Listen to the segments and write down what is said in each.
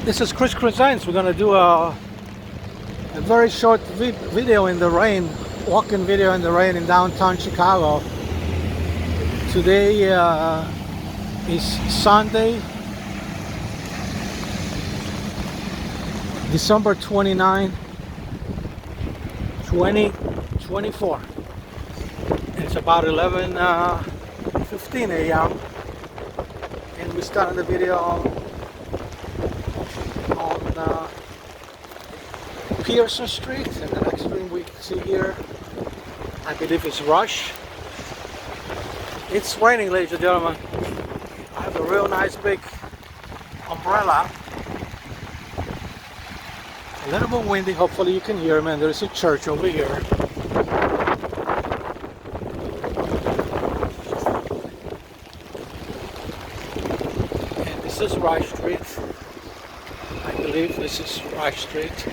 This is Chris Crescents. We're gonna do a very short video in the rain, walking video in the rain in downtown Chicago. Today is Sunday, December 29, 2024. It's about 11:15 a.m. and we started the video on Pearson Street, and the next street we see here, I believe it's Rush. It's raining, ladies and gentlemen. I have a real nice big umbrella. A little bit windy, hopefully you can hear me, and there's a church over here. And this is Rush Street. I believe this is Rush Street.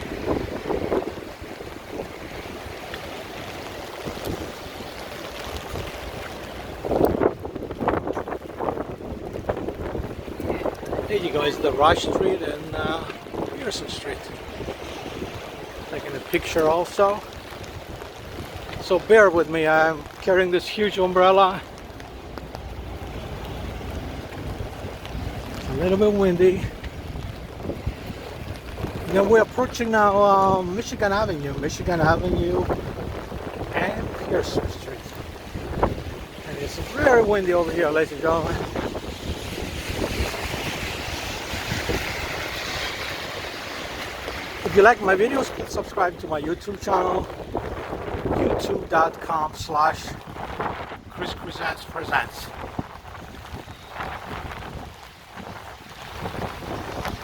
There you go, it's the Rush Street and Pearson Street. Taking a picture also. So bear with me, I'm carrying this huge umbrella. It's a little bit windy. And then we're approaching now Michigan Avenue and Pearson Street. And it's very windy over here, ladies and gentlemen. If you like my videos, please subscribe to my YouTube channel, youtube.com/Chris Crescents Presents.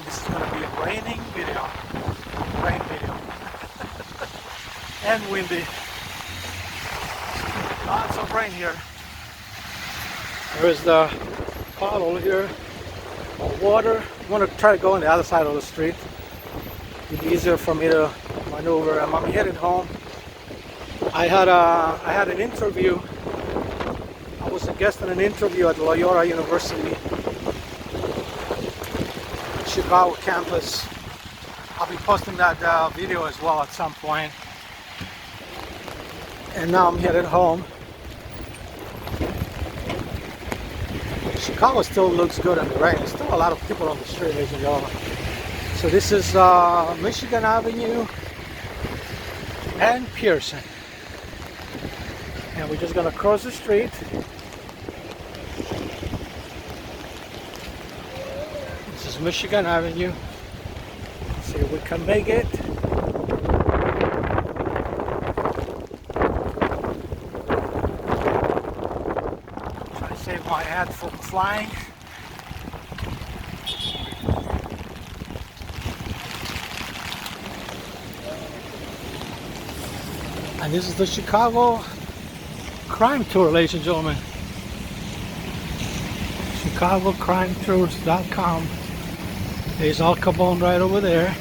This is going to be a raining video, rain video, and windy. Lots of rain here. There is the puddle here of water. I'm going to try to go on the other side of the street. It's easier for me to maneuver. I'm headed home. I had an interview. I was a guest in an interview at Loyola University, Chicago campus. I'll be posting that video as well at some point. And now I'm headed home. Chicago still looks good in the rain. There's still a lot of people on the street, ladies and gentlemen. So this is Michigan Avenue and Pearson. And we're just gonna cross the street. This is Michigan Avenue. Let's see if we can make it. Try to save my head from flying. And this is the Chicago Crime Tour, ladies and gentlemen. ChicagoCrimeTours.com. There's Al Capone right over there.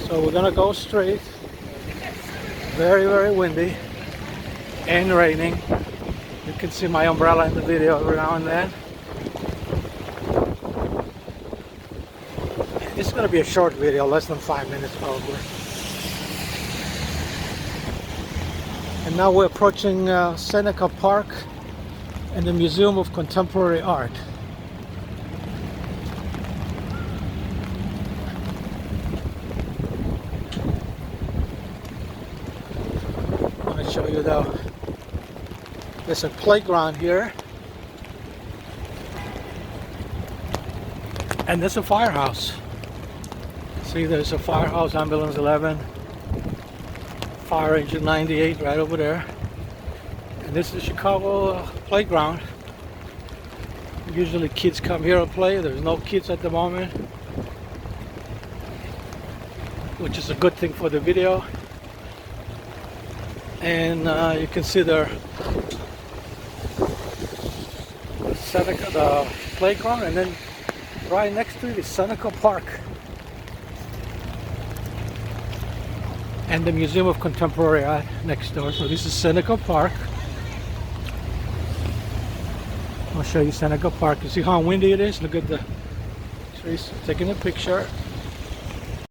So we're gonna go straight. Very, very windy and raining. You can see my umbrella in the video every now and then. It's going to be a short video, less than 5 minutes probably. And now we're approaching Seneca Park and the Museum of Contemporary Art. I want to show you though, there's a playground here. And there's a firehouse. See, there's a firehouse, ambulance 11, fire engine 98 right over there. And this is Chicago playground. Usually kids come here and play. There's no kids at the moment, which is a good thing for the video. And you can see the playground, and then right next to it is Seneca Park and the Museum of Contemporary Art next door. So this is Seneca Park. I'll show you Seneca Park. You see how windy it is? Look at the trees taking a picture.